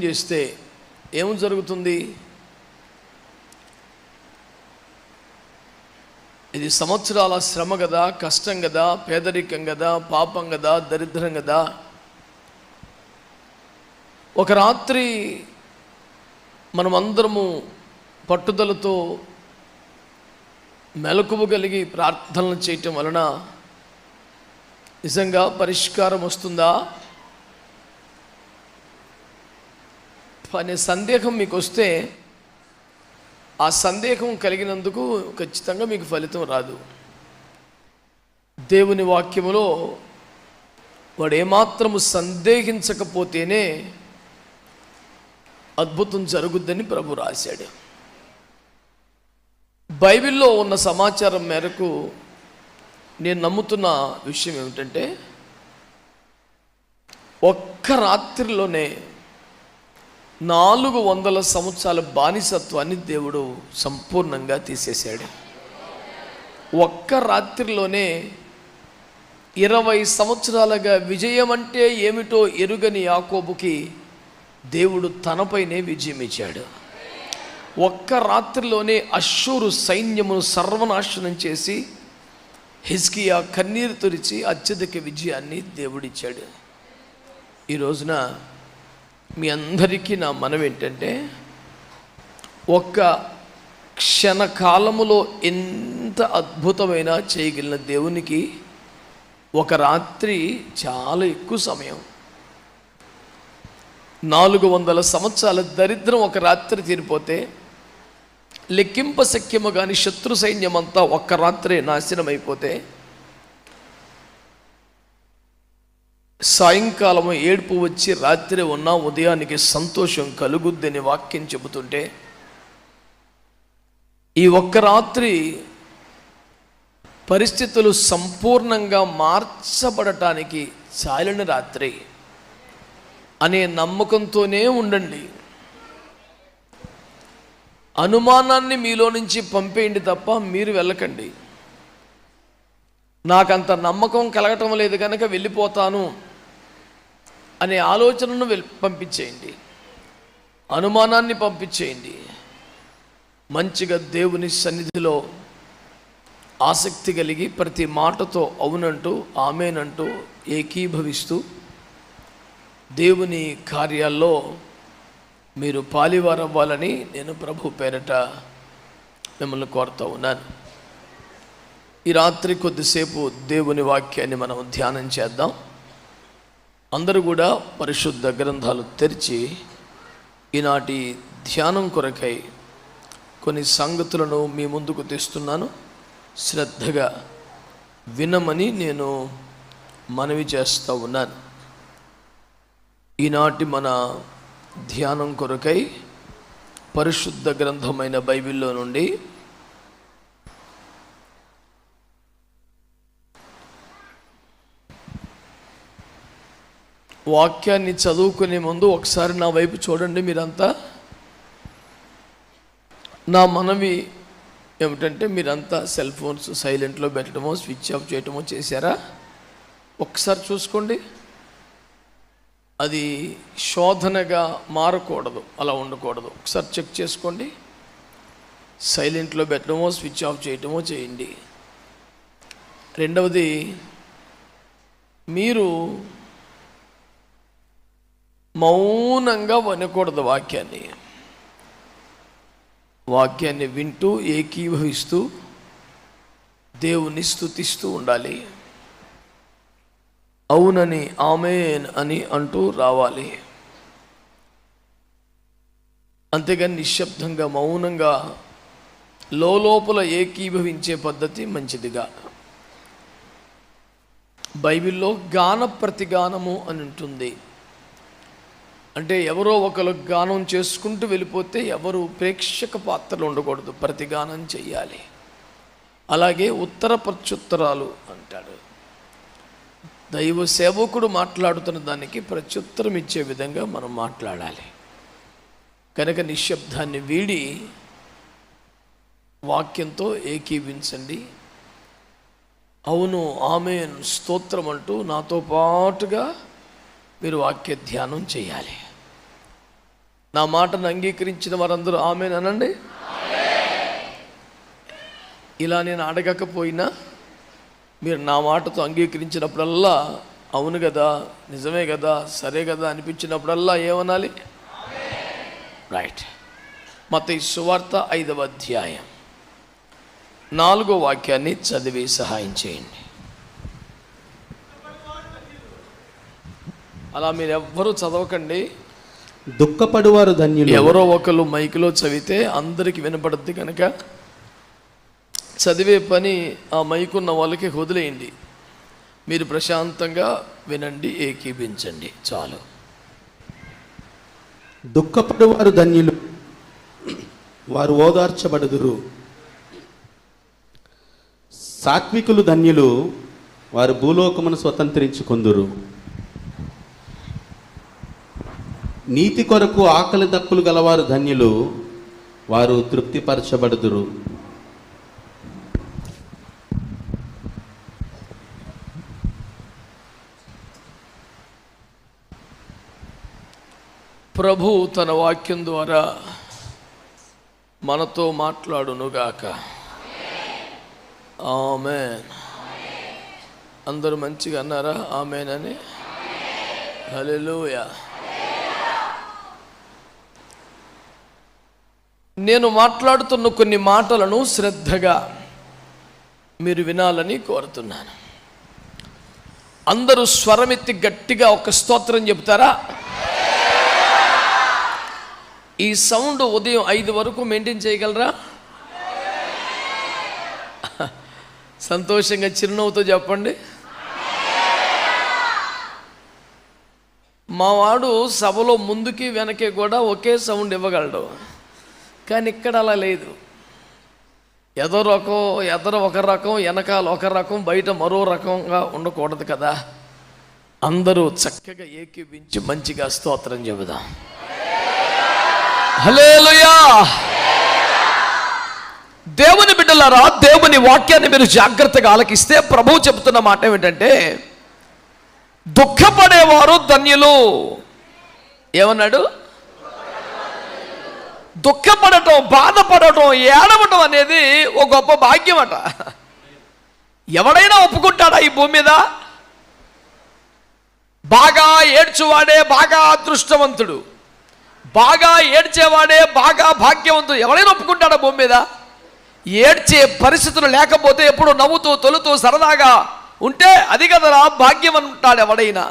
చేస్తే ఏం జరుగుతుంది? ఇది సంవత్సరాల శ్రమ కదా, కష్టం కదా, పేదరికం కదా, పాపం కదా, దరిద్రం కదా. ఒక రాత్రి మనమందరము పట్టుదలతో మెలకువ కలిగి ప్రార్థనలు చేయటం వలన నిజంగా పరిష్కారం వస్తుందా అనే సందేహం మీకు వస్తే, ఆ సందేహం కలిగినందుకు ఖచ్చితంగా మీకు ఫలితం రాదు. దేవుని వాక్యములో వాడు ఏమాత్రము సందేహించకపోతేనే అద్భుతం జరుగుద్దని ప్రభు రాశాడు. బైబిల్లో ఉన్న సమాచారం మేరకు నేను నమ్ముతున్న విషయం ఏమిటంటే, ఒక్క రాత్రిలోనే 400 సంవత్సరాల బానిసత్వాన్ని దేవుడు సంపూర్ణంగా తీసేశాడు. ఒక్క రాత్రిలోనే 20 సంవత్సరాలుగా విజయం అంటే ఏమిటో ఎరుగని యాకోబుకి దేవుడు తనపైనే విజయం ఇచ్చాడు. ఒక్క రాత్రిలోనే అష్షూరు సైన్యమును సర్వనాశనం చేసి హిజ్కియా కన్నీరు తుడిచి అత్యధిక విజయాన్ని దేవుడిచ్చాడు. ఈ రోజున మీ అందరికీ నా మనవి ఏంటంటే, ఒక్క క్షణకాలములో ఎంత అద్భుతమైన చేయగలిగిన దేవునికి ఒక రాత్రి చాలా ఎక్కువ సమయం. 400 సంవత్సరాల దరిద్రం ఒక రాత్రి తీరిపోతే లెక్కింప శక్యము కానీ శత్రు సైన్యమంతా ఒక్క రాత్రి నాశనం అయిపోతే, సాయంకాలము ఏడుపు వచ్చి రాత్రి ఉన్న ఉదయానికి సంతోషం కలుగుద్దని వాక్యం చెబుతుంటే, ఈ ఒక్క రాత్రి పరిస్థితులు సంపూర్ణంగా మార్చబడటానికి చాలిన రాత్రి అనే నమ్మకంతోనే ఉండండి. అనుమానాన్ని మీలో నుంచి పంపేయండి తప్ప మీరు వెళ్ళకండి. నాకంత నమ్మకం కలగటం లేదు కనుక వెళ్ళిపోతాను అనే ఆలోచనను పంపించేయండి. అనుమానాన్ని పంపించేయండి. మంచిగా దేవుని సన్నిధిలో ఆసక్తి కలిగి ప్రతి మాటతో అవునంటూ ఆమేనంటూ ఏకీభవిస్తూ దేవుని కార్యాల్లో మీరు పాలివారవ్వాలని నేను ప్రభు పేరట మిమ్మల్ని కోరుతూ ఉన్నాను. ఈ రాత్రి కొద్దిసేపు దేవుని వాక్యాన్ని మనం ధ్యానం చేద్దాం. అందరూ కూడా పరిశుద్ధ గ్రంథాలు తెరిచి ఈనాటి ధ్యానం కొరకై కొన్ని సంగతులను మీ ముందుకు తెస్తున్నాను. శ్రద్ధగా వినమని నేను మనవి చేస్తూ ఉన్నాను. ఈనాటి మన ధ్యానం కొరకై పరిశుద్ధ గ్రంథమైన బైబిల్లో నుండి వాక్యాన్ని చదువుకునే ముందు ఒకసారి నా వైపు చూడండి. మీరంతా నా మనవి ఏమిటంటే, మీరంతా సెల్ ఫోన్స్ సైలెంట్లో పెట్టడమో స్విచ్ ఆఫ్ చేయటమో చేశారా? ఒకసారి చూసుకోండి. అది శోధనగా మారకూడదు, అలా ఉండకూడదు. ఒకసారి చెక్ చేసుకోండి. సైలెంట్లో పెట్టడమో స్విచ్ ఆఫ్ చేయటమో చేయండి. రెండవది, మీరు మౌనంగా వినకూడదు. వాక్యాన్ని వింటూ ఏకీభవిస్తూ దేవుని స్తుతిస్తూ ఉండాలి. అవునని ఆమేన్ అని అంటూ రావాలి. అంతేగాని నిశ్శబ్దంగా మౌనంగా లోపల ఏకీభవించే పద్ధతి మంచిదిగా. బైబిల్లో గాన ప్రతిగానము అని ఉంటుంది. అంటే ఎవరో ఒకరు గానం చేసుకుంటూ వెళ్ళిపోతే ఎవరు ప్రేక్షక పాత్రలు ఉండకూడదు, ప్రతిగానం చెయ్యాలి. అలాగే ఉత్తర ప్రత్యుత్తరాలు అంటాడు. దైవ సేవకుడు మాట్లాడుతున్న దానికి ప్రత్యుత్తరం ఇచ్చే విధంగా మనం మాట్లాడాలి. కనుక నిశ్శబ్దాన్ని వీడి వాక్యంతో ఏకీవించండి. అవును ఆమేన్ స్తోత్రం అంటూ నాతో పాటుగా మీరు వాక్య ధ్యానం చేయాలి. నా మాటను అంగీకరించిన వారందరూ ఆమేన్ అనండి. ఇలా నేను అడగకపోయినా మీరు నా మాటతో అంగీకరించినప్పుడల్లా అవును కదా, నిజమే కదా, సరే కదా అనిపించినప్పుడల్లా ఏమనాలి? రైట్. మత్తయి సువార్త 5వ అధ్యాయం 4వ వాక్యాన్ని చదివి సహాయం చేయండి. అలా మీరు ఎవ్వరూ చదవకండి. దుఃఖపడువారు ధన్యులు. ఎవరో ఒకరు మైకులో చదివితే అందరికి వినపడుద్ది కనుక చదివే పని ఆ మైకున్న వాళ్ళకి వదిలేయండి. మీరు ప్రశాంతంగా వినండి, ఏకీభించండి, చాలు. దుఃఖపడువారు ధన్యులు, వారు ఓదార్చబడుదురు. సాత్వికులు ధన్యులు, వారు భూలోకమును స్వతంత్రించుకొందురు. నీతి కొరకు ఆకలి దప్పులు గలవారు ధన్యులు, వారు తృప్తిపరచబడుదురు. ప్రభు తన వాక్యం ద్వారా మనతో మాట్లాడునుగాక. ఆమేన్. అందరూ మంచిగా అన్నారా ఆమేన్ అని? హల్లెలూయా. నేను మాట్లాడుతున్న కొన్ని మాటలను శ్రద్ధగా మీరు వినాలని కోరుతున్నాను. అందరూ స్వరమెత్తి గట్టిగా ఒక స్తోత్రం చెప్తారా? ఈ సౌండ్ ఉదయం 5 వరకు మెయింటైన్ చేయగలరా? సంతోషంగా చిరునవ్వుతో చెప్పండి. మావాడు సభలో ముందుకి వెనకే కూడా ఒకే సౌండ్ ఇవ్వగలడు, కానీ ఇక్కడ అలా లేదు. ఎదర ఒక రకం, వెనకాల ఒక రకం, బయట మరో రకంగా ఉండకూడదు కదా. అందరూ చక్కగా ఏకీభించి మంచిగా స్తోత్రం చెబుదాం. హల్లెలూయా. దేవుని బిడ్డలారా, దేవుని వాక్యాన్ని మీరు జాగ్రత్తగా ఆలకిస్తే ప్రభువు చెబుతున్న మాట ఏమిటంటే, దుఃఖపడేవారు ధన్యులు. ఏమన్నాడు? దుఃఖపడటం, బాధపడటం, ఏడవటం అనేది ఒక గొప్ప భాగ్యం అట. ఎవడైనా ఒప్పుకుంటాడా ఈ భూమి మీద? బాగా ఏడ్చువాడే బాగా అదృష్టవంతుడు, బాగా ఏడ్చేవాడే బాగా భాగ్యవంతుడు. ఎవడైనా ఒప్పుకుంటాడా భూమి మీద? ఏడ్చే పరిస్థితులు లేకపోతే ఎప్పుడు నవ్వుతూ తొలుతూ సరదాగా ఉంటే అది కదరా భాగ్యం అంటాడు ఎవడైనా.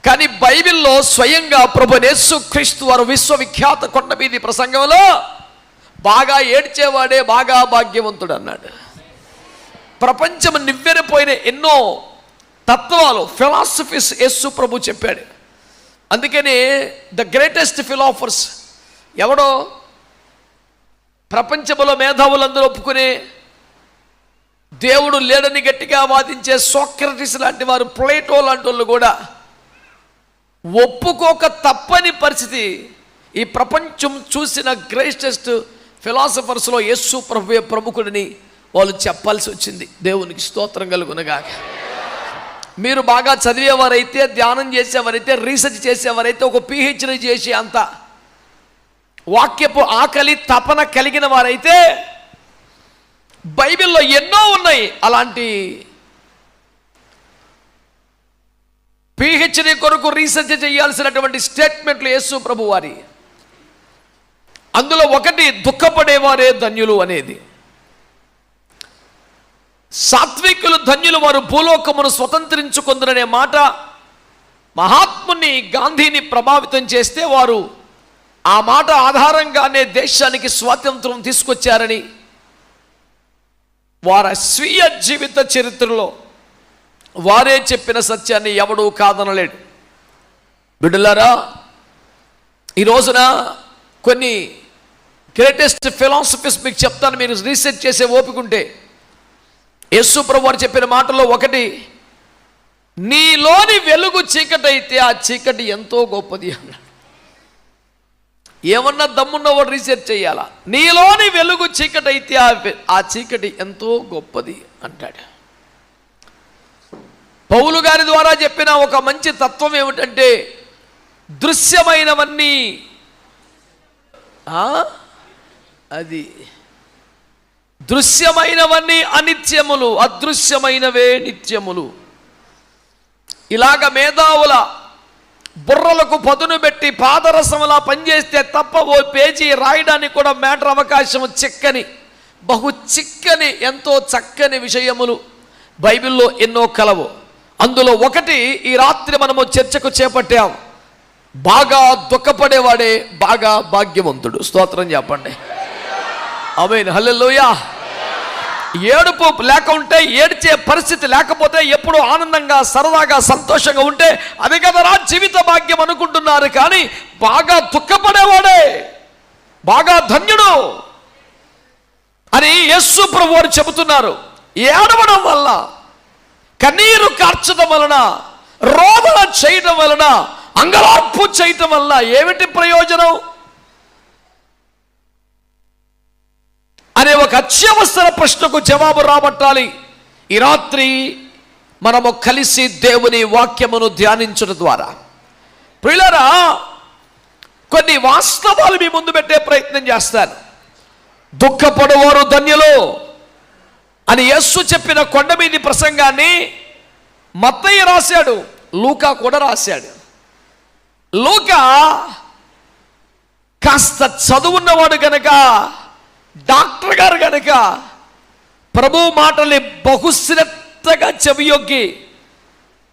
కానీ బైబిల్లో స్వయంగా ప్రభువైన యేసుక్రీస్తు వారు విశ్వవిఖ్యాత కొండమీది ప్రసంగంలో బాగా ఏడ్చేవాడే బాగా భాగ్యవంతుడు అన్నాడు. ప్రపంచం నివ్వెరపోయిన ఎన్నో తత్వాలు, ఫిలాసఫీస్ యేసు ప్రభు చెప్పాడు. అందుకని ద గ్రేటెస్ట్ ఫిలాసఫర్స్ ఎవడో? ప్రపంచంలో మేధావులందరూ ఒప్పుకునే దేవుడు లేడని గట్టిగా వాదించే సోక్రటీస్ లాంటి వారు, ప్లేటో లాంటి వాళ్ళు కూడా ఒప్పుకోక తప్పని పరిస్థితి. ఈ ప్రపంచం చూసిన గ్రేటెస్ట్ ఫిలాసఫర్స్లో యేసు ప్రభువే ప్రముఖుడిని వాళ్ళు చెప్పాల్సి వచ్చింది. దేవునికి స్తోత్రం కలుగునగాక. మీరు బాగా చదివేవారైతే, ధ్యానం చేసేవారైతే, రీసెర్చ్ చేసేవారైతే, ఒక PhD చేసి అంత వాక్యపు ఆకలి తపన కలిగిన వారైతే బైబిల్లో ఎన్నో ఉన్నాయి అలాంటి PhD కొరకు రీసెర్చ్ చేయాల్సినటువంటి స్టేట్మెంట్లు యేసు ప్రభు వారి. అందులో ఒకటి దుఃఖపడేవారే ధన్యులు అనేది. సాత్వికులు ధన్యులు, వారు భూలోకమును స్వతంత్రించుకొందురనే మాట మహాత్ముని గాంధీని ప్రభావితం చేస్తే వారు ఆ మాట ఆధారంగానే దేశానికి స్వాతంత్రం తీసుకొచ్చారని వారి స్వీయ జీవిత చరిత్రలో వారే చెప్పిన సత్యాన్ని ఎవడూ కాదనలేడు. బిడ్డలారా, ఈ రోజున కొన్ని గ్రేటెస్ట్ ఫిలాసఫీస్ మీకు చెప్తాను, మీరు రీసెర్చ్ చేసే ఓపికంటే. యేసు ప్రభు వారు చెప్పిన మాటల్లో ఒకటి, నీలోని వెలుగు చీకటి అయితే ఆ చీకటి ఎంతో గొప్పది అన్నాడు. ఏమన్నా దమ్మున్నవాడు రీసెర్చ్ చేయాలా? నీలోని వెలుగు చీకటి అయితే ఆ చీకటి ఎంతో గొప్పది అంటాడు. పౌలు గారి ద్వారా చెప్పిన ఒక మంచి తత్వం ఏమిటంటే, దృశ్యమైనవన్నీ అది దృశ్యమైనవన్నీ అనిత్యములు, అదృశ్యమైనవే నిత్యములు. ఇలాగ మేధావుల బుర్రలకు పదును పెట్టి పాదరసంలా పనిచేస్తే తప్ప ఓ పేజీ రాయడానికి కూడా మ్యాటర్ అవకాశం చిక్కని, బహు చిక్కని, ఎంతో చక్కని విషయములు బైబిల్లో ఎన్నో కలవు. అందులో ఒకటి ఈ రాత్రి మనము చర్చకు చేపట్టాం. బాగా దుఃఖపడేవాడే బాగా భాగ్యవంతుడు. స్తోత్రం చెప్పండి. ఆమేన్, హల్లెలూయా. ఏడుపు లేకుంటే, ఏడ్చే పరిస్థితి లేకపోతే, ఎప్పుడు ఆనందంగా సరదాగా సంతోషంగా ఉంటే అది కదరా జీవిత భాగ్యం అనుకుంటున్నారు. కానీ బాగా దుఃఖపడేవాడే బాగా ధన్యుడు అని యేసు ప్రభువు వారు చెబుతున్నారు. ఏడవడం వల్ల, కన్నీరు కార్చడం వలన, రోదన చేయడం వలన, అంగలార్పు చేయటం వల్ల ఏమిటి ప్రయోజనం అనే ఒక అత్యవసర ప్రశ్నకు జవాబు రాబట్టాలి. ఈ రాత్రి మనము కలిసి దేవుని వాక్యమును ధ్యానించడం ద్వారా ప్రియులారా కొన్ని వాస్తవాలు మీ ముందు పెట్టే ప్రయత్నం చేస్తాను. దుఃఖపడవారు ధన్యులు అని యేసు చెప్పిన కొండ మీది ప్రసంగాన్ని మత్తయి రాశాడు, లూకా కూడా రాశాడు. లూకా కాస్త చదువున్నవాడు గనక, డాక్టర్ గారు గనక ప్రభు మాటల్ని బహుశ్రద్ధగా చెవియొగ్గి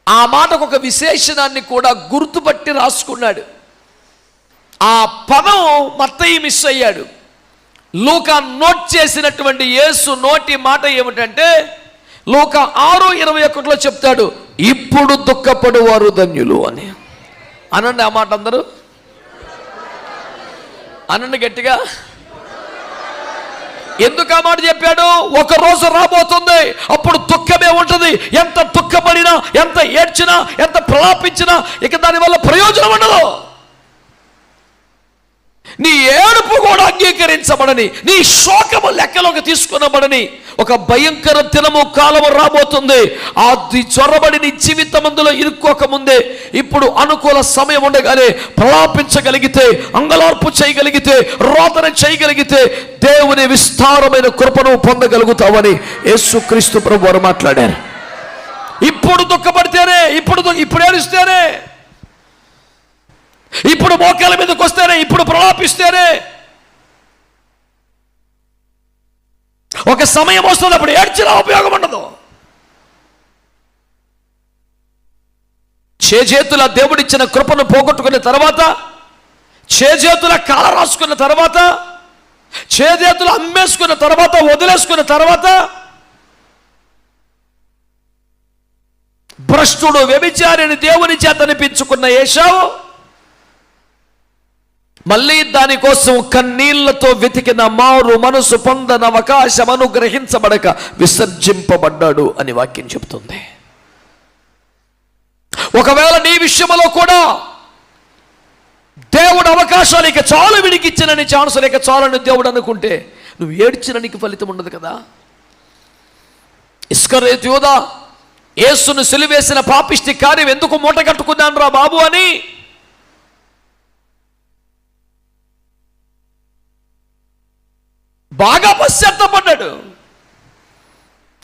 ఆ మాటకు ఒక విశేషణాన్ని కూడా గుర్తుపట్టి రాసుకున్నాడు. ఆ పదం మత్తయి మిస్ అయ్యాడు. లూకా నోట్ చేసినటువంటి యేసు నోటి మాట ఏమిటంటే, లూకా 6:21 చెప్తాడు, ఇప్పుడు దుఃఖపడువారు ధన్యులు అని. అనండి ఆ మాట అందరూ, అనండి గట్టిగా. ఎందుకు ఆ మాట చెప్పాడు? ఒక రోజు రాబోతుంది, అప్పుడు దుఃఖమే ఉంటుంది. ఎంత దుఃఖపడినా, ఎంత ఏడ్చినా, ఎంత ప్రలాపించినా ఇక దానివల్ల ప్రయోజనం ఉండదు. నీ ఏడుపు కూడా అంగీకరించబడని, నీ శోకము లెక్కలోకి తీసుకునబడని ఒక భయంకర దినము కాలము రాబోతుంది. అది చొరబడి నీ జీవితం అందులో ఇరుక్కోకముందే ఇప్పుడు అనుకూల సమయం ఉండగానే ప్రలాపించగలిగితే, అంగలార్పు చేయగలిగితే, రోదన చేయగలిగితే దేవుని విస్తారమైన కృపను పొందగలుగుతావని యేసుక్రీస్తు ప్రభువు వారు మాట్లాడారు. ఇప్పుడు దుఃఖపడితేనే, ఇప్పుడు ఏడుస్తేనే, ఇప్పుడు మోకాల మీదకి వస్తేనే, ఇప్పుడు ప్రలాపిస్తేనే ఒక సమయం వస్తుంది, అప్పుడు ఏడ్చినా ఉపయోగం ఉండదు. చేజేతుల దేవుడిచ్చిన కృపను పోగొట్టుకున్న తర్వాత, చేజేతుల కాల రాసుకున్న తర్వాత, చేజేతులు అమ్మేసుకున్న తర్వాత, వదిలేసుకున్న తర్వాత, భ్రష్టుడు వ్యభిచారిని దేవుని చేత అనిపించుకున్న ఏశావు మళ్ళీ దానికోసం కన్నీళ్లతో వెతికిన మారు మనసు పొందన అవకాశం అనుగ్రహించబడక విసర్జింపబడ్డాడు అని వాక్యం చెబుతుంది. ఒకవేళ నీ విషయంలో కూడా దేవుడు అవకాశాలు ఇక చాలు, విడికిచ్చిన నీ ఛాన్సులు ఇక చాలని దేవుడు అనుకుంటే నువ్వు ఏడ్చిన నీకు ఫలితం ఉండదు కదా. ఇస్కరియోతు యూదా యేసును సిలువేసిన పాపిష్టి కార్యం ఎందుకు మూట కట్టుకున్నాను రా బాబు అని బాగా పశ్చాత్తాపడ్డాడు.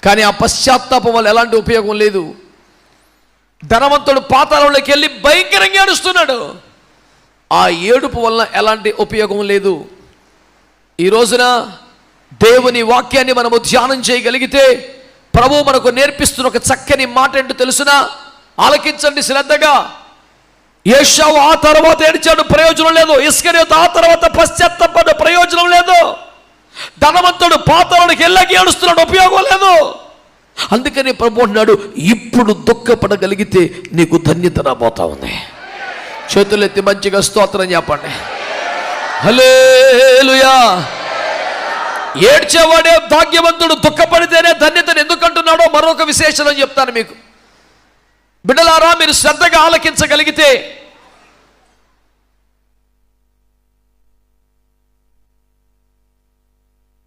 కానీ ఆ పశ్చాత్తాపం వల్ల ఎలాంటి ఉపయోగం లేదు. ధనవంతుడు పాతాళంలోకి వెళ్ళి భయంకరంగా ఏడుస్తున్నాడు. ఆ ఏడుపు వల్ల ఎలాంటి ఉపయోగం లేదు. ఈ రోజున దేవుని వాక్యాన్ని మనము ధ్యానం చేయగలిగితే ప్రభువు మనకు నేర్పిస్తున్న ఒక చక్కని మాట ఏంటో తెలుసునా? ఆలకించండి శ్రద్ధగా. ఏశావు ఆ తర్వాత ఏడ్చాడు, ప్రయోజనం లేదు. ఇస్కరియోతు ఆ తర్వాత పశ్చాత్తాపడ్డ, ప్రయోజనం లేదు. ధనవంతుడు పాతాళానికి వెళ్ళకి ఏడుస్తున్నాడు, ఉపయోగం లేదు. అందుకని ప్రభు అంటున్నాడు, ఇప్పుడు దుఃఖపడగలిగితే నీకు ధన్యత రాబోతా ఉంది. చేతులు ఎత్తి మంచిగా స్తోత్రం చెప్పండి. హల్లెలూయా. ఏడ్చేవాడే భాగ్యవంతుడు. దుఃఖపడితేనే ధన్యతను ఎందుకంటున్నాడో మరొక విశేషణం చెప్తాను మీకు. బిడ్డలారా, మీరు శ్రద్ధగా ఆలకించగలిగితే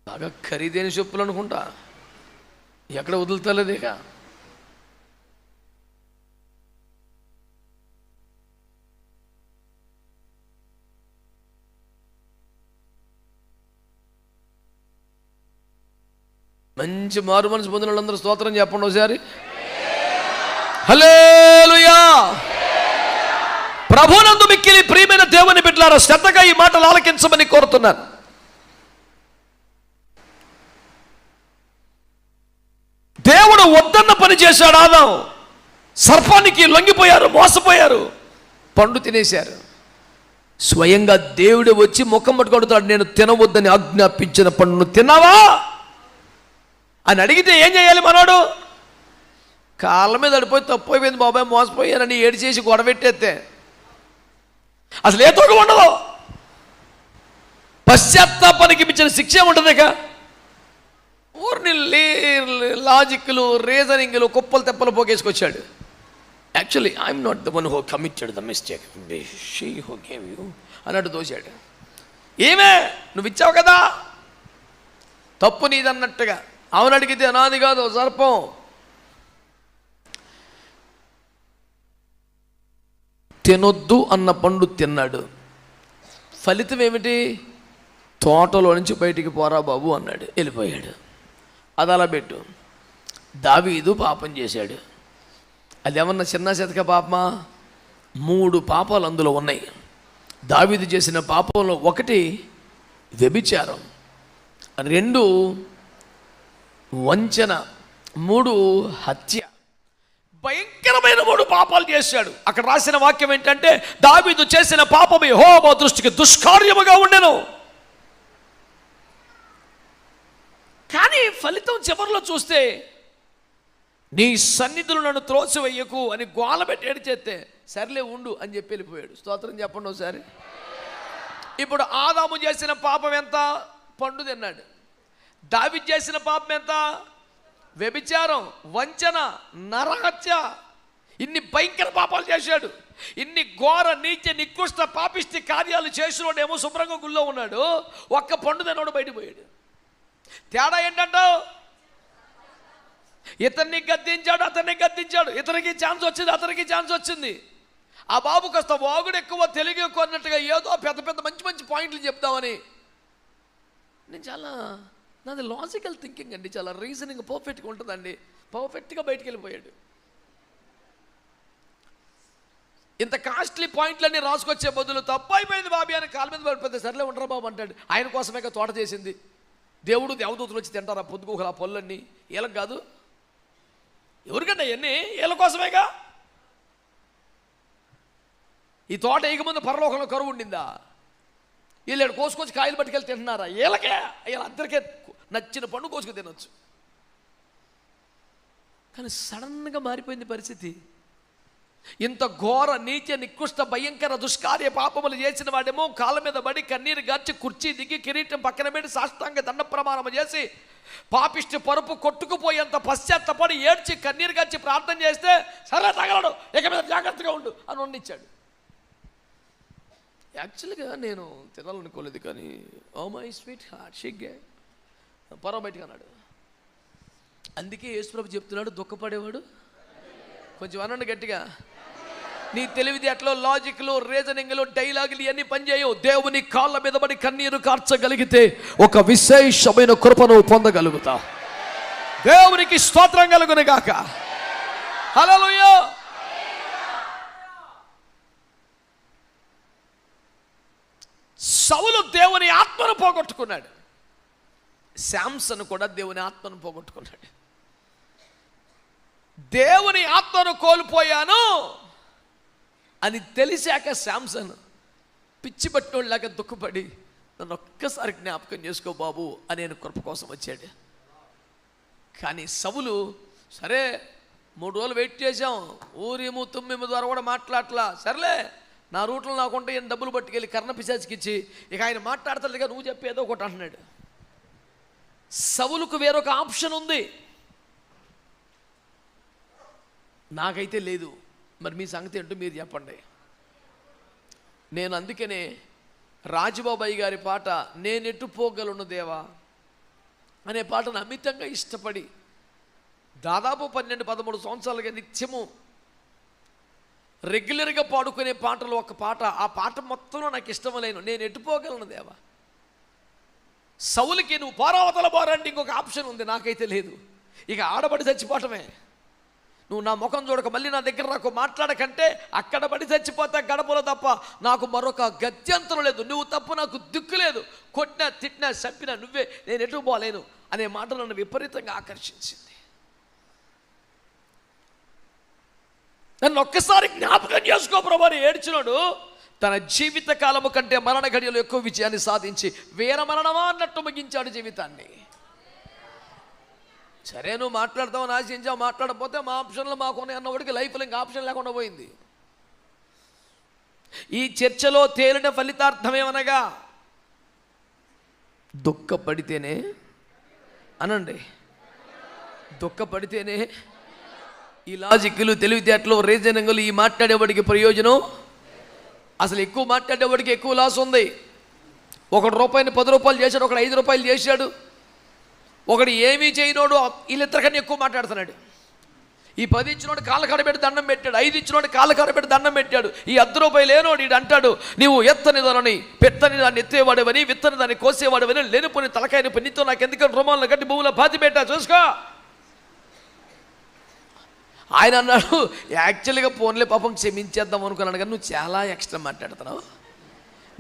బాగా ఖరీదైన చెప్పులు అనుకుంటా, ఎక్కడ వదులుతలేదు ఇక. మంచి మారు మనసు పొందిన వాళ్ళందరూ స్తోత్రం చెప్పండి ఒకసారి. హల్లెలూయా. ప్రభునందు మిక్కిలి ప్రియమైన దేవుని బిడ్డలారా, శ్రద్ధగా ఈ మాటలు ఆలకించమని కోరుతున్నాను. దేవుడు వద్దన్న పని చేశాడు ఆదాం. సర్పానికి లొంగిపోయారు, మోసపోయారు, పండు తినేశారు. స్వయంగా దేవుడే వచ్చి ముఖం పట్టుకొడతాడు, నేను తినవద్దని ఆజ్ఞాపించిన పండును తిన్నావా అని అడిగితే ఏం చేయాలి మనోడు? కాళ్ళ మీద అడిపోయి తప్పైపోయింది బాబాయ్, మోసపోయానని ఏడు చేసి గొడవెట్టేస్తే అసలు ఏ తోక ఉండదు. పశ్చాత్తాపానికి మించిన శిక్ష ఉంటుందిక. ఊరిని లాజిక్లు, రీజనింగ్లు, కుప్పలు తెప్పలు పోగేసుకొచ్చాడు. Actually I'm not the one who committed the mistake, she who gave you అన్నట్టు దోశాడు. ఏమే నువ్వు ఇచ్చావు కదా, తప్పు నీదన్నట్టుగా. అవును అడిగితే నాది కాదు సర్పం. తినొద్దు అన్న పండు తిన్నాడు. ఫలితం ఏమిటి? తోటలో నుంచి బయటికి పోరా బాబు అన్నాడు, వెళ్ళిపోయాడు. అది అలా పెట్టు. దావీదు పాపం చేశాడు. అది ఏమన్నా చిన్న శతక పాపమా? 3 పాపాలు అందులో ఉన్నాయి. దావీదు చేసిన పాపంలో 1 వ్యభిచారం, 2 వంచన, 3 హత్య. భయంకరమైన 3 పాపాలు చేశాడు. అక్కడ రాసిన వాక్యం ఏంటంటే, దావీదు చేసిన పాపం యెహోవా దృష్టికి దుష్కార్యముగా ఉండెను. కానీ ఫలితం చివరిలో చూస్తే, నీ సన్నిధులు నన్ను త్రోసివేయకు అని గోలబెట్టి ఏడిచేస్తే, సర్లే ఉండు అని చెప్పి వెళ్ళిపోయాడు. స్తోత్రం చెప్పండి ఒకసారి. ఇప్పుడు ఆదాము చేసిన పాపం ఎంత? పండు తిన్నాడు. దావీదు చేసిన పాపం ఎంత? వ్యభిచారం, వంచన, నరహత్య. ఇన్ని భయంకర పాపాలు చేశాడు. ఇన్ని ఘోర నీచ నికృష్ట పాపిష్టి కార్యాలు చేసినోడేమో శుభ్రంగా గుళ్ళో ఉన్నాడు, ఒక్క పండు తిన్నోడు బయటకు పోయాడు. తేడా ఏంటంటావు? ఇతన్ని గద్దించాడు, అతన్ని గద్దించాడు. ఇతనికి ఛాన్స్ వచ్చింది, అతనికి ఛాన్స్ వచ్చింది. ఆ బాబు కాస్త వాగుడు ఎక్కువ, తెలుగు ఎక్కువ అన్నట్టుగా ఏదో పెద్ద పెద్ద మంచి మంచి పాయింట్లు చెప్తామని. నాది లాజికల్ థింకింగ్ అండి, చాలా రీజనింగ్ పర్ఫెక్ట్గా ఉంటుందండి. పర్ఫెక్ట్గా బయటికి వెళ్ళిపోయాడు. ఇంత కాస్ట్లీ పాయింట్లన్నీ రాసుకొచ్చే బదులు తప్పు అయిపోయింది బాబీ అని కాళ్ళ మీద పడిపోతే, సర్లే ఉండరా బాబు అంటాడు. ఆయన కోసమే తోట చేసింది. దేవుడు దేవదూతలు వచ్చి తింటారా పొద్దుకోగల ఆ పళ్ళన్నీ? వీళ్ళకి కాదు. ఎవరికంటే అవన్నీ వీళ్ళ కోసమేగా. ఈ తోట వేయకముందు పరలోకంలో కరువు ఉండిందా? వీళ్ళు కోసుకొచ్చి కాయలు పట్టుకెళ్ళి తింటున్నారా? వీళ్ళకే, వీళ్ళందరికీ నచ్చిన పండు కోసుకు తినొచ్చు. కానీ సడన్గా మారిపోయింది పరిస్థితి. ఇంత ఘోర నీచ నికృష్ట భయంకర దుష్కార్య పాపములు చేసిన వాడేమో కాళ్ళ మీద పడి కన్నీరు గార్చి కుర్చీ దిగి కిరీటం పక్కన పెట్టి సాష్టాంగ దండ ప్రమాణం చేసి పాపిష్టి పరుపు కొట్టుకుపోయేంత పశ్చాత్తపడి ఏడ్చి కన్నీరు గార్చి ప్రార్థన చేస్తే, సరే తగలడు, ఇక మీద జాగ్రత్తగా ఉండు అని వండించాడు. యాక్చువల్గా నేను తినాలనుకోలేదు, కానీ ఓ మై స్వీట్ హార్ట్ షిగ్గే పొర బయటకు అన్నాడు. అందుకే యేసుప్రభు చెప్తున్నాడు, దుఃఖపడేవాడు కొంచెం అనండి గట్టిగా. నీ తెలివితేటలో, లాజిక్లు, రీజనింగ్లు, డైలాగులు ఇవన్నీ పనిచేయవు. దేవుని కాళ్ళ మీద పడి కన్నీరు కార్చగలిగితే ఒక విశేషమైన కృపను పొందగలుగుతా. దేవునికి స్తోత్రం కలుగును గాక. హల్లెలూయా. సౌలు దేవుని ఆత్మను పోగొట్టుకున్నాడు. శాంసన్ కూడా దేవుని ఆత్మను పోగొట్టుకున్నాడు. దేవుని ఆత్మను కోల్పోయాను అని తెలిసాక శాంసన్ పిచ్చి పట్టినోళ్ళలాగా దుఃఖపడి, నన్ను ఒక్కసారి జ్ఞాపకం చేసుకో బాబు అని నేను కృప కోసం వచ్చాడు. కానీ సౌలు, సరే 3 రోజులు వెయిట్ చేశాం, ఊరేము తుమ్మిము ద్వారా కూడా మాట్లాడలా, సర్లే నా రూట్లో నాకుంటే ఈయన డబ్బులు పట్టుకెళ్ళి కర్ణ పిశాచికి ఇచ్చి, ఇక ఆయన మాట్లాడతాడుగా నువ్వు చెప్పేదో ఒకటి అంటున్నాడు. సౌలుకు వేరొక ఆప్షన్ ఉంది, నాకైతే లేదు. మరి మీ సంగతి ఏంటో మీరు చెప్పండి. నేను అందుకనే రాజుబాబాయి గారి పాట నేనెటు పోగలను దేవా అనే పాటను అమితంగా ఇష్టపడి దాదాపు 12-13 సంవత్సరాలుగా నిత్యము రెగ్యులర్గా పాడుకునే పాటలు ఒక పాట. ఆ పాట మొత్తంలో నాకు ఇష్టమలేను, నేను ఎటు పోగలను దేవా. సౌలుకి నువ్వు పారావతల బారంటే ఇంకొక ఆప్షన్ ఉంది, నాకైతే లేదు. ఇక ఆడబడి చచ్చిపోవటమే. నువ్వు నా ముఖం చూడక మళ్ళీ నా దగ్గర నాకు మాట్లాడకంటే అక్కడ పడి చచ్చిపోతా గడపలో తప్ప నాకు మరొక గత్యంతరం లేదు. నువ్వు తప్ప నాకు దిక్కు లేదు. కొట్టినా తిట్టినా చంపినా నువ్వే, నేను ఎటు పోలేను అనే మాట నన్ను విపరీతంగా ఆకర్షించింది. నన్ను ఒక్కసారి జ్ఞాపకం చేసుకో ప్రభు అని ఏడ్చినాడు. తన జీవిత కాలము కంటే మరణ గడియలు ఎక్కువ విజయాన్ని సాధించి వీర మరణమా అన్నట్టు ముగించాడు జీవితాన్ని. సరే నువ్వు మాట్లాడతావు, ఆశించావు, మాట్లాడకపోతే మా ఆప్షన్లు మాకున్నాయి అన్నవాడికి లైఫ్లో ఇంకా ఆప్షన్ లేకుండా పోయింది. ఈ చర్చలో తేలిన ఫలితార్థం ఏమనగా దుఃఖపడితేనే అనండి, దుఃఖపడితేనే ఈ లాజిక్లు తెలివితేటలు రీజనింగ్లు ఈ మాట్లాడేవాడికి ప్రయోజనం. అసలు ఎక్కువ మాట్లాడేవాడికి ఎక్కువ లాస్ ఉంది. ఒకడు రూపాయిని 10 రూపాయలు చేశాడు, ఒకడు 5 రూపాయలు చేశాడు. ఒకడు ఏమీ చేయనోడు వీళ్ళిద్దరికన్నా ఎక్కువ మాట్లాడుతున్నాడు. ఈ 10 ఇచ్చినోడు కాళ్ళ కాడబెట్టి దండం పెట్టాడు, 5 ఇచ్చినోడు కాళ్ళ కాడబెట్టి దండం పెట్టాడు. ఈ 10 రూపాయలు లేనోడు వీడు అంటాడు, నీవు ఎత్తని దాన్ని పెత్తని దాన్ని ఎత్తేవాడవని, విత్తని దాన్ని కోసేవాడవని, లేనిపోని తలకాయని నీతో నాకు ఎందుకని రుమాలను కట్టి భూమిలో పాతి పెట్టా చూసుకో. ఆయన అన్నాడు, యాక్చువల్గా ఫోన్లే పాపం క్షమించేద్దాం అనుకున్నాను కానీ నువ్వు చాలా ఎక్స్ట్రా మాట్లాడుతున్నావు.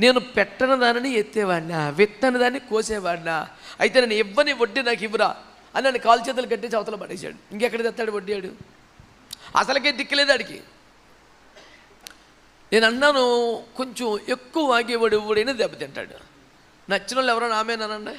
నేను పెట్టని దానిని ఎత్తేవాడినా, విత్తని దాన్ని కోసేవాడినా, అయితే నేను ఇవ్వని వడ్డీ నాకు ఇవ్వరా అని నన్ను కాలు చేతులు కట్టేసి అవతల పడేసాడు. ఇంకెక్కడ తెస్తాడు వడ్డీయాడు? అసలుకే దిక్కులేదు ఆడికి. నేను అన్నాను, కొంచెం ఎక్కువ వాగేవాడు ఎవడైనా దెబ్బతింటాడు. నచ్చిన వాళ్ళు ఎవరైనా ఆమెనానండి.